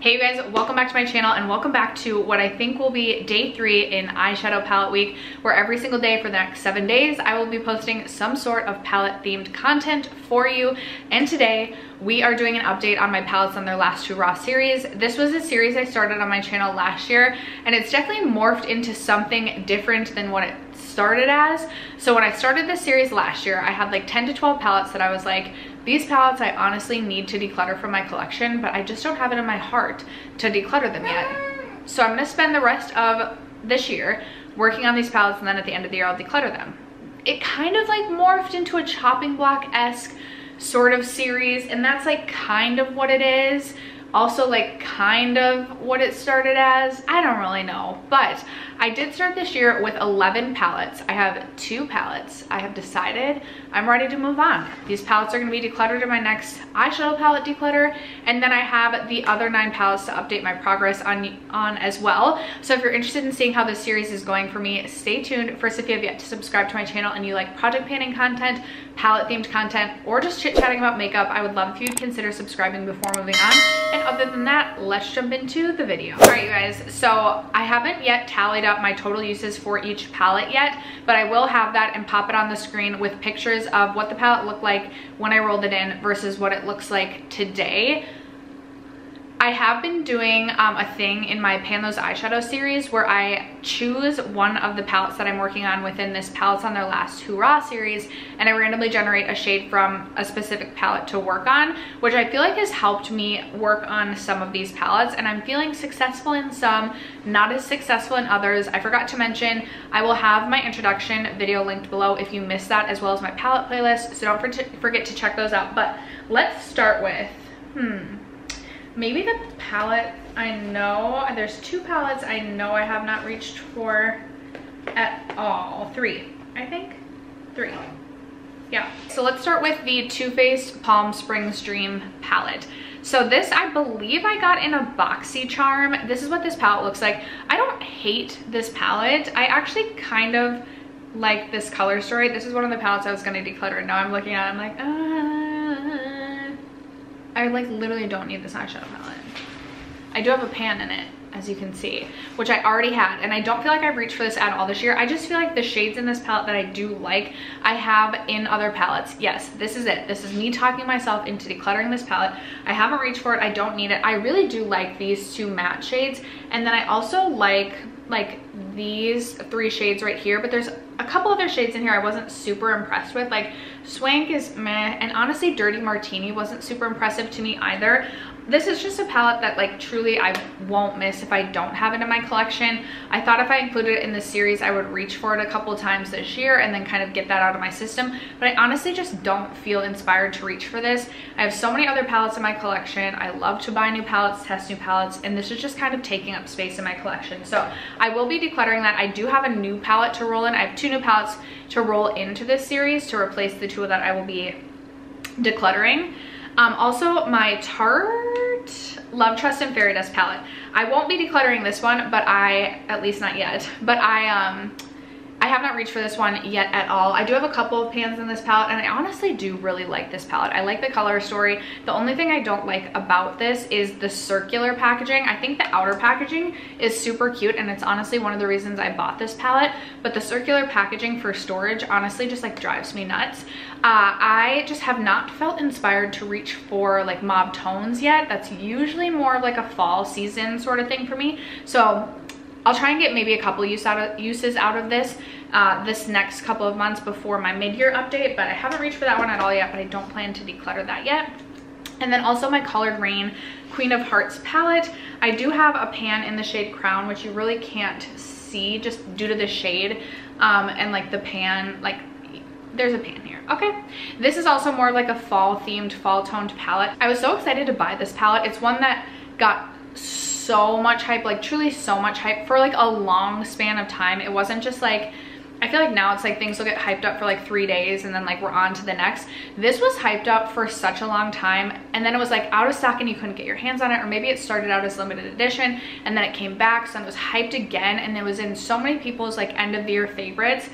Hey you guys, welcome back to my channel and welcome back to what I think will be day 3 in eyeshadow palette week, where every single day for the next 7 days I will be posting some sort of palette themed content for you. And today we are doing an update on my palettes on their Last Hoorah series. This was a series I started on my channel last year and it's definitely morphed into something different than what it started as. So when I started this series last year, I had like 10 to 12 palettes that I was like, these palettes I honestly need to declutter from my collection, but I just don't have it in my heart to declutter them yet. So I'm gonna spend the rest of this year working on these palettes, and then at the end of the year I'll declutter them. It kind of like morphed into a chopping block-esque sort of series, and that's like kind of what it is. Also like kind of what it started as. I don't really know, but I did start this year with 11 palettes. I have 2 palettes. I have decided I'm ready to move on. These palettes are gonna be decluttered in my next eyeshadow palette declutter, and then I have the other 9 palettes to update my progress on as well. So if you're interested in seeing how this series is going for me, stay tuned. First, if you have yet to subscribe to my channel and you like project painting content, palette themed content, or just chit-chatting about makeup, I would love if you'd consider subscribing before moving on. And other than that, let's jump into the video. All right, you guys, so I haven't yet tallied up my total uses for each palette yet, but I will have that and pop it on the screen with pictures of what the palette looked like when I rolled it in versus what it looks like today. I have been doing a thing in my Pan Those Eyeshadow series where I choose one of the palettes that I'm working on within this Palettes on Their Last Hoorah series, and I randomly generate a shade from a specific palette to work on, which I feel like has helped me work on some of these palettes, and I'm feeling successful in some, not as successful in others. I forgot to mention, I will have my introduction video linked below if you missed that, as well as my palette playlist, so don't forget to check those out. But let's start with, maybe the palette I know, there's 2 palettes I know I have not reached for at all. 3, I think. 3. Yeah. So let's start with the Too Faced Palm Springs Dream palette. So this, I believe I got in a BoxyCharm. This is what this palette looks like. I don't hate this palette. I actually kind of like this color story. This is one of the palettes I was going to declutter, and now I'm looking at it, I'm like, I like literally don't need this eyeshadow palette. I do have a pan in it, as you can see, which I already had, and I don't feel like I've reached for this at all this year. I just feel like the shades in this palette that I do like, I have in other palettes. Yes, this is it. This is me talking myself into decluttering this palette. I haven't reached for it. I don't need it. I really do like these 2 matte shades, and then I also like these 3 shades right here, but there's a couple other shades in here I wasn't super impressed with. Like Swank is meh, and honestly Dirty Martini wasn't super impressive to me either. This is just a palette that like truly I won't miss if I don't have it in my collection. I thought if I included it in this series I would reach for it a couple times this year and then kind of get that out of my system, but I honestly just don't feel inspired to reach for this. I have so many other palettes in my collection. I love to buy new palettes, test new palettes, and this is just kind of taking up space in my collection. So I will be decluttering that. I do have a new palette to roll in. I have 2 new palettes to roll into this series to replace the 2 that I will be decluttering. Also my Tarte Love, Trust, and Fairy Dust palette. I won't be decluttering this one, but at least not yet, but I have not reached for this one yet at all. I do have a couple of pans in this palette, and I honestly do really like this palette. I like the color story. The only thing I don't like about this is the circular packaging. I think the outer packaging is super cute, and it's honestly one of the reasons I bought this palette, but the circular packaging for storage honestly just like drives me nuts. I just have not felt inspired to reach for like mauve tones yet. That's usually more of like a fall season sort of thing for me. So I'll try and get maybe a couple uses out of this this next couple of months before my mid-year update, but I haven't reached for that one at all yet, but I don't plan to declutter that yet. And then also my Colored Raine Queen of Hearts palette. I do have a pan in the shade Crown, which you really can't see just due to the shade, and like the pan, like there's a pan here. Okay, this is also more like a fall themed, fall toned palette. I was so excited to buy this palette. It's one that got so much hype, like truly so much hype for like a long span of time. It wasn't just like, I feel like now it's like things will get hyped up for like 3 days and then like we're on to the next. This was hyped up for such a long time, and then it was like out of stock and you couldn't get your hands on it, or maybe it started out as limited edition and then it came back, so then it was hyped again, and it was in so many people's like end of the year favorites.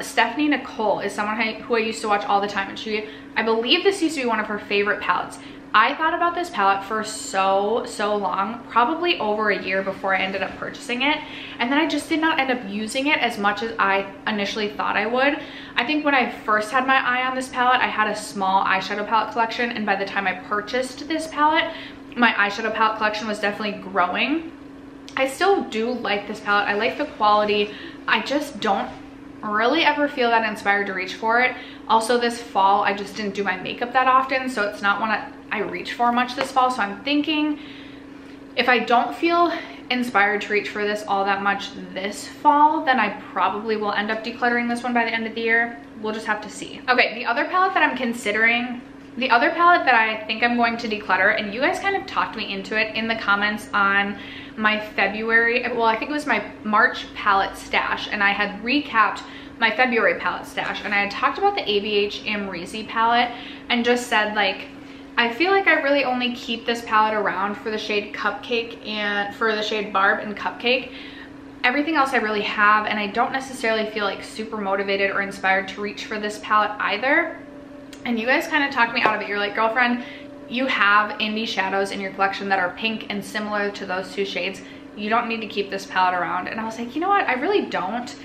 Stephanie Nicole is someone who I used to watch all the time, and I believe this used to be one of her favorite palettes. I thought about this palette for so long, probably over a year before I ended up purchasing it. And then I just did not end up using it as much as I initially thought I would. I think when I first had my eye on this palette, I had a small eyeshadow palette collection. And by the time I purchased this palette, my eyeshadow palette collection was definitely growing. I still do like this palette. I like the quality. I just don't really ever feel that inspired to reach for it. Also, this fall, I just didn't do my makeup that often, so it's not one I reach for much this fall. So I'm thinking if I don't feel inspired to reach for this all that much this fall, then I probably will end up decluttering this one by the end of the year. We'll just have to see. Okay, the other palette that I'm considering, the other palette that I think I'm going to declutter, and you guys kind of talked me into it in the comments on my February, well, I think it was my March palette stash, and I had recapped my February palette stash, and I had talked about the ABH Amrezy palette and just said, like, I feel like I really only keep this palette around for the shade Cupcake and for the shade Barb and Cupcake. Everything else I really have, and I don't necessarily feel like super motivated or inspired to reach for this palette either. And you guys kind of talked me out of it. You're like, girlfriend, you have indie shadows in your collection that are pink and similar to those two shades. You don't need to keep this palette around. And I was like, you know what? I really don't.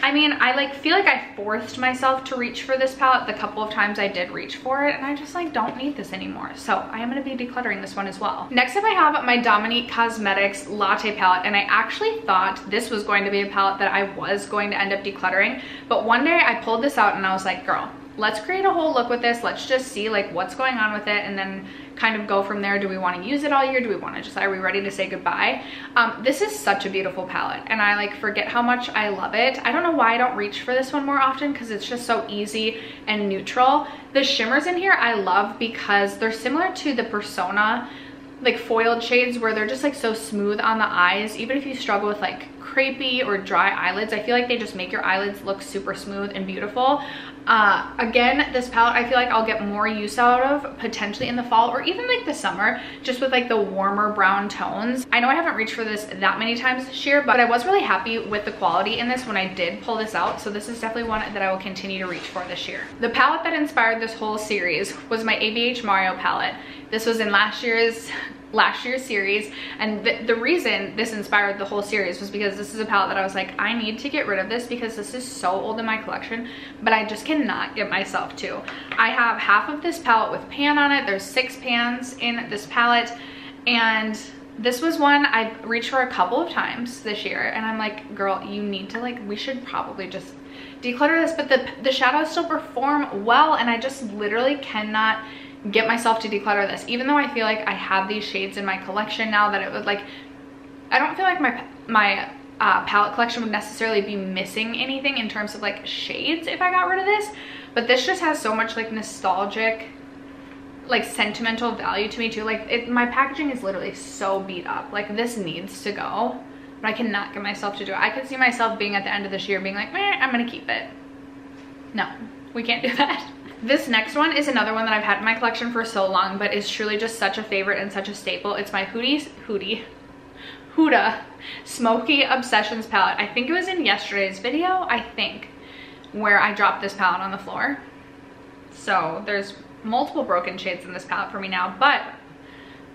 I mean, I feel like I forced myself to reach for this palette the couple of times I did reach for it, and I just like don't need this anymore. So I am going to be decluttering this one as well. Next up, I have my Dominique Cosmetics Latte palette, and I actually thought this was going to be a palette that I was going to end up decluttering, but one day I pulled this out and I was like, girl, let's create a whole look with this. Let's just see like what's going on with it, and then kind of go from there. Do we want to use it all year? Do we want to just, are we ready to say goodbye? This is such a beautiful palette, and I like forget how much I love it. I don't know why I don't reach for this one more often, because it's just so easy and neutral. The shimmers in here I love because they're similar to the Persona like foiled shades, where they're just like so smooth on the eyes. Even if you struggle with like crepey or dry eyelids, I feel like they just make your eyelids look super smooth and beautiful. Again, this palette I feel like I'll get more use out of potentially in the fall or even like the summer, just with like the warmer brown tones. I know I haven't reached for this that many times this year, but I was really happy with the quality in this when I did pull this out. So this is definitely one that I will continue to reach for this year. The palette that inspired this whole series was my ABH Mario palette. This was in last year's series, and the reason this inspired the whole series was because this is a palette that I was like, I need to get rid of this because this is so old in my collection, but I just cannot get myself to. I have half of this palette with pan on it. There's 6 pans in this palette, and this was one I've reached for a couple of times this year, and I'm like, girl, you need to like, we should probably just declutter this, but the shadows still perform well, and I just literally cannot get myself to declutter this, even though I feel like I have these shades in my collection now that it would like, I don't feel like my palette collection would necessarily be missing anything in terms of like shades if I got rid of this, but this just has so much like nostalgic, like sentimental value to me too. Like my packaging is literally so beat up. Like this needs to go, but I cannot get myself to do it. I could see myself being at the end of this year being like, I'm gonna keep it. No, we can't do that. This next one is another one that I've had in my collection for so long, but is truly just such a favorite and such a staple. It's my Huda Smokey Obsessions palette. I think it was in yesterday's video, I think, where I dropped this palette on the floor. So there's multiple broken shades in this palette for me now, but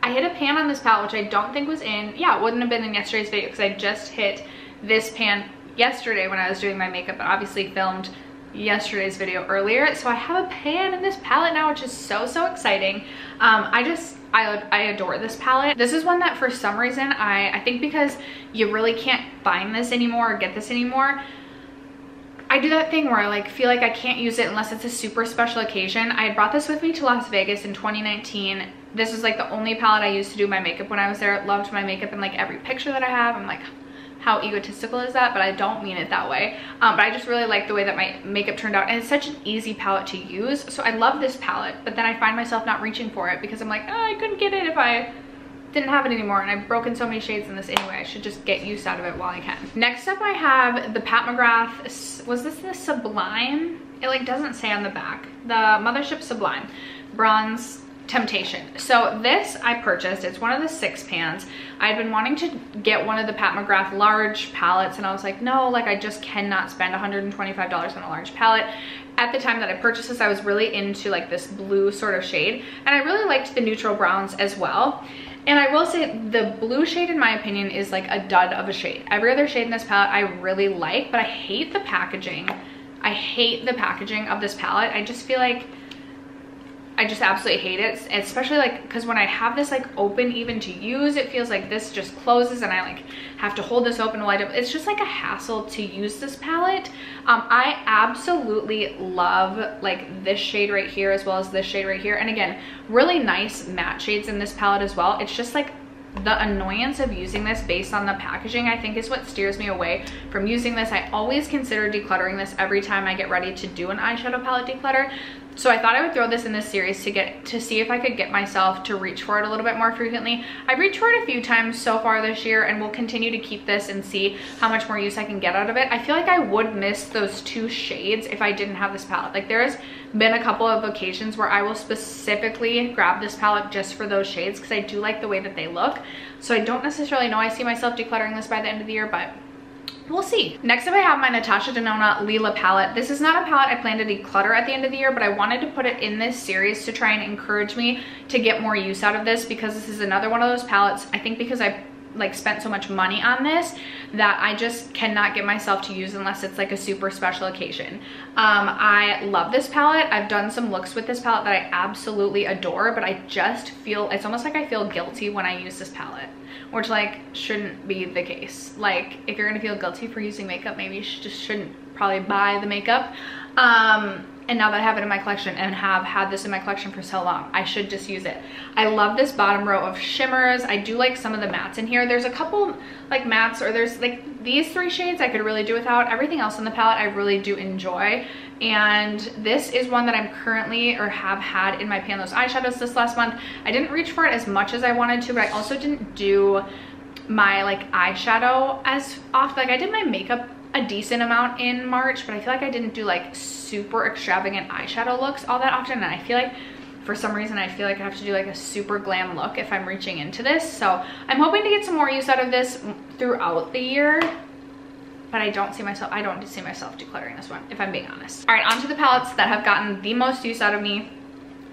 I hit a pan on this palette, which I don't think was in, yeah, it wouldn't have been in yesterday's video because I just hit this pan yesterday when I was doing my makeup, but obviously filmed yesterday's video earlier. So I have a pan in this palette now, which is so exciting. I adore this palette. This is one that for some reason I think because you really can't find this anymore or get this anymore, I do that thing where I like feel like I can't use it unless it's a super special occasion. I had brought this with me to Las Vegas in 2019. This is like the only palette I used to do my makeup when I was there. Loved my makeup in like every picture that I have. I'm like, how egotistical is that? But I don't mean it that way. But I just really like the way that my makeup turned out, and it's such an easy palette to use. So I love this palette, but then I find myself not reaching for it because I'm like, oh, I couldn't get it if I didn't have it anymore, and I've broken so many shades in this anyway. I should just get use out of it while I can. Next up, I have the Pat McGrath, was this the Sublime? It like doesn't say on the back. The Mothership Sublime Bronze temptation. So this I purchased, it's one of the 6 pans. I'd been wanting to get one of the Pat McGrath large palettes, and I was like, no, like I just cannot spend $125 on a large palette. At the time that I purchased this, I was really into like this blue sort of shade, and I really liked the neutral browns as well. And I will say the blue shade, in my opinion, is like a dud of a shade. Every other shade in this palette I really like, but I hate the packaging. I hate the packaging of this palette. I just feel like I just absolutely hate it, especially like because when I have this like open even to use, it feels like this just closes and I like have to hold this open while I do. It's just like a hassle to use this palette. I absolutely love like this shade right here as well as this shade right here, and again, really nice matte shades in this palette as well. It's just like the annoyance of using this based on the packaging, I think, is what steers me away from using this. I always consider decluttering this every time I get ready to do an eyeshadow palette declutter. So I thought I would throw this in this series to see if I could get myself to reach for it a little bit more frequently. I've reached for it a few times so far this year, and will continue to keep this and see how much more use I can get out of it. I feel like I would miss those 2 shades if I didn't have this palette. Like there's been a couple of occasions where I will specifically grab this palette just for those shades because I do like the way that they look. So I don't necessarily know I see myself decluttering this by the end of the year, but we'll see. Next up I have my Natasha Denona Lila palette. This is not a palette I plan to declutter at the end of the year, but I wanted to put it in this series to try and encourage me to get more use out of this, because this is another one of those palettes, I think because I like spent so much money on this, that I just cannot get myself to use unless it's like a super special occasion. I love this palette. I've done some looks with this palette that I absolutely adore, but I just feel, it's almost like I feel guilty when I use this palette, which like shouldn't be the case. Like if you're gonna feel guilty for using makeup, maybe you just shouldn't probably buy the makeup. And now that I have it in my collection and have had this in my collection for so long, I should just use it. I love this bottom row of shimmers. I do like some of the mattes in here. There's a couple like mattes, or there's like these 3 shades I could really do without. Everything else in the palette I really do enjoy. And this is one that I'm currently, or have had in my Pan Those eyeshadows this last month. I didn't reach for it as much as I wanted to, but I also didn't do my like eyeshadow as often. Like I did my makeup a decent amount in March, but I feel like I didn't do like super extravagant eyeshadow looks all that often, and I feel like for some reason I feel like I have to do like a super glam look if I'm reaching into this. So I'm hoping to get some more use out of this throughout the year, but I don't see myself decluttering this one, if I'm being honest. All right, on to the palettes that have gotten the most use out of me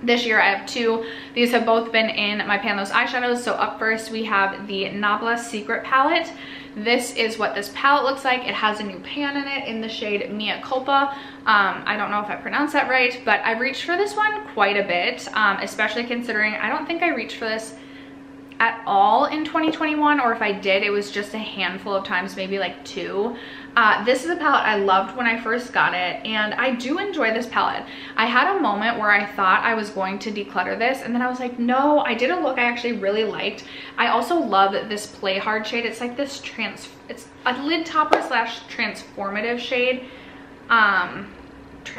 this year. I have 2. These have both been in my Pan Those eyeshadows. So up first we have the Nabla Secret palette. This is what this palette looks like. It has a new pan in it in the shade Mea Culpa. I don't know if I pronounced that right, but I reached for this one quite a bit, especially considering I don't think I reached for this at all in 2021, or if I did, it was just a handful of times, maybe like 2. This is a palette I loved when I first got it, and I do enjoy this palette. I had a moment where I thought I was going to declutter this, and then I was like, no, I did a look I actually really liked. I also love this Play Hard shade. It's like this it's a lid topper slash transformative shade.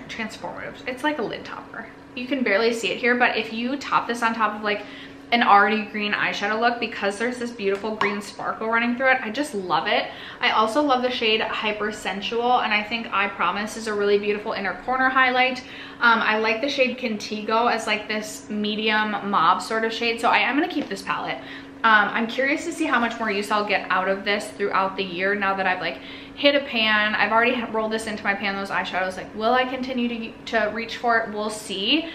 Transformative, it's like a lid topper. You can barely see it here, but if you top this on top of like an already green eyeshadow look, because there's this beautiful green sparkle running through it, I just love it. I also love the shade Hyper Sensual, and I think I Promise is a really beautiful inner corner highlight. I like the shade Contigo as like this medium mauve sort of shade, so I am going to keep this palette. I'm curious to see how much more use I'll get out of this throughout the year now that I've like hit a pan. I've already rolled this into my Pan Those eyeshadows. Like, will I continue to reach for it? We'll see.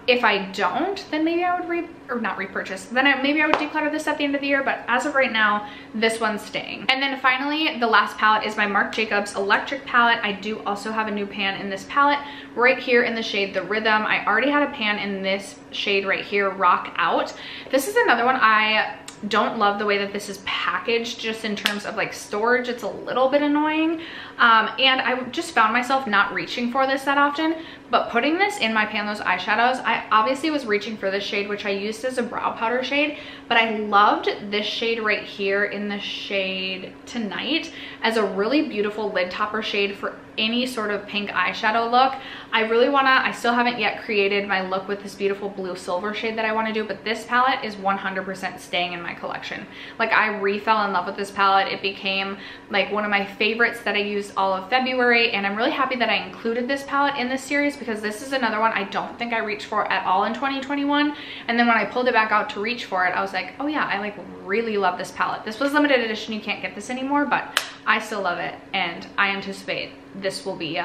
If I don't, then maybe I would not repurchase. Then maybe I would declutter this at the end of the year, but as of right now, this one's staying. And then finally, the last palette is my Marc Jacobs Electric palette. I do also have a new pan in this palette right here in the shade The Rhythm. I already had a pan in this shade right here, Rock Out. This is another one I don't love the way that this is packaged, just in terms of like storage. It's a little bit annoying, and I just found myself not reaching for this that often, but putting this in my Pan Those eyeshadows, I obviously was reaching for this shade, which I used as a brow powder shade, but I loved this shade right here in the shade Tonight as a really beautiful lid topper shade for any sort of pink eyeshadow look. I still haven't yet created my look with this beautiful blue silver shade that I want to do, but this palette is 100% staying in my collection. Like, I fell in love with this palette. It became like one of my favorites that I used all of February, and I'm really happy that I included this palette in this series because this is another one I don't think I reached for at all in 2021. And then when I pulled it back out to reach for it, I was like, oh yeah, I like really love this palette. This was limited edition, you can't get this anymore, but I still love it, and I anticipate this will be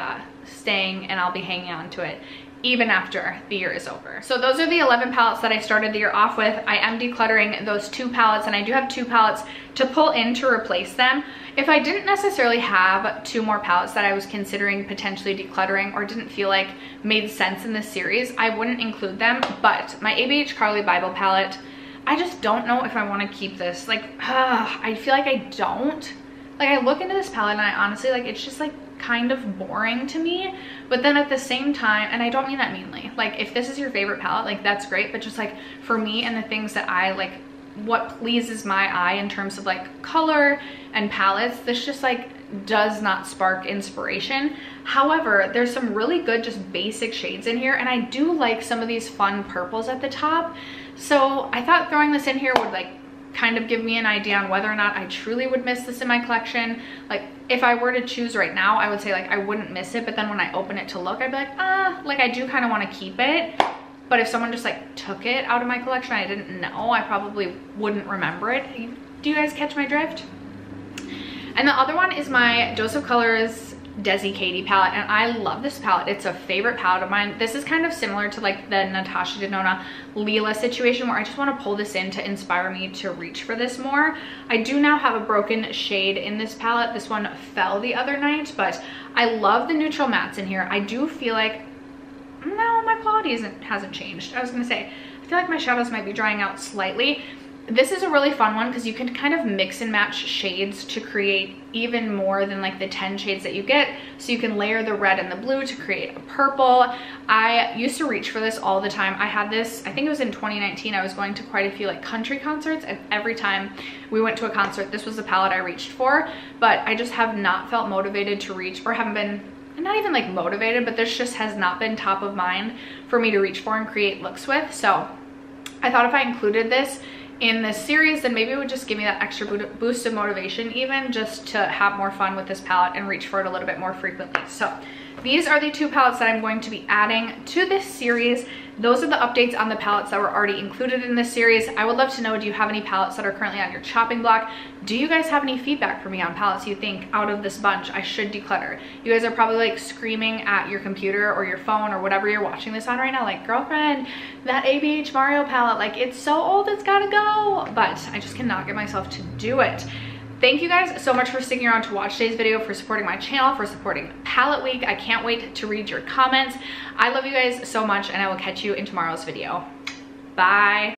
staying, and I'll be hanging on to it even after the year is over. So those are the 11 palettes that I started the year off with. I am decluttering those 2 palettes, and I do have 2 palettes to pull in to replace them. If I didn't necessarily have 2 more palettes that I was considering potentially decluttering or didn't feel like made sense in this series, I wouldn't include them. But my ABH Carly Bible palette, I just don't know if I want to keep this. Like, I feel like I don't. Like, I look into this palette and I honestly, like, it's just like kind of boring to me. But then at the same time, and I don't mean that meanly, like, if this is your favorite palette, like, that's great. But just like for me and the things that I like, what pleases my eye in terms of like color and palettes, this just like does not spark inspiration. However, there's some really good just basic shades in here, and I do like some of these fun purples at the top. So I thought throwing this in here would like kind of give me an idea on whether or not I truly would miss this in my collection. Like, if I were to choose right now, I would say like I wouldn't miss it, but then when I open it to look, I'd be like, like I do kind of want to keep it. But if someone just like took it out of my collection, I didn't know, I probably wouldn't remember it. Do you guys catch my drift? And the other one is my Dose of Colors Desi Katie palette, and I love this palette. It's a favorite palette of mine. This is kind of similar to like the Natasha Denona Lila situation, where I just want to pull this in to inspire me to reach for this more. I do now have a broken shade in this palette. This one fell the other night, but I love the neutral mattes in here. I do feel like, no, my quality hasn't changed. I was gonna say, I feel like my shadows might be drying out slightly. This is a really fun one because you can kind of mix and match shades to create even more than like the 10 shades that you get. So you can layer the red and the blue to create a purple. I used to reach for this all the time. I had this, I think it was in 2019, I was going to quite a few like country concerts, and every time we went to a concert, this was the palette I reached for. But I just have not felt motivated to reach, or haven't been, not even like motivated, but this just has not been top of mind for me to reach for and create looks with. So I thought if I included this in this series, then maybe it would just give me that extra boost of motivation, even just to have more fun with this palette and reach for it a little bit more frequently. So these are the 2 palettes that I'm going to be adding to this series. Those are the updates on the palettes that were already included in this series. I would love to know, do you have any palettes that are currently on your chopping block? Do you guys have any feedback for me on palettes you think out of this bunch I should declutter? You guys are probably like screaming at your computer or your phone or whatever you're watching this on right now, like, girlfriend, that ABH Mario palette, like, it's so old, it's gotta go. But I just cannot get myself to do it. Thank you guys so much for sticking around to watch today's video, for supporting my channel, for supporting Palette Week. I can't wait to read your comments. I love you guys so much, and I will catch you in tomorrow's video. Bye.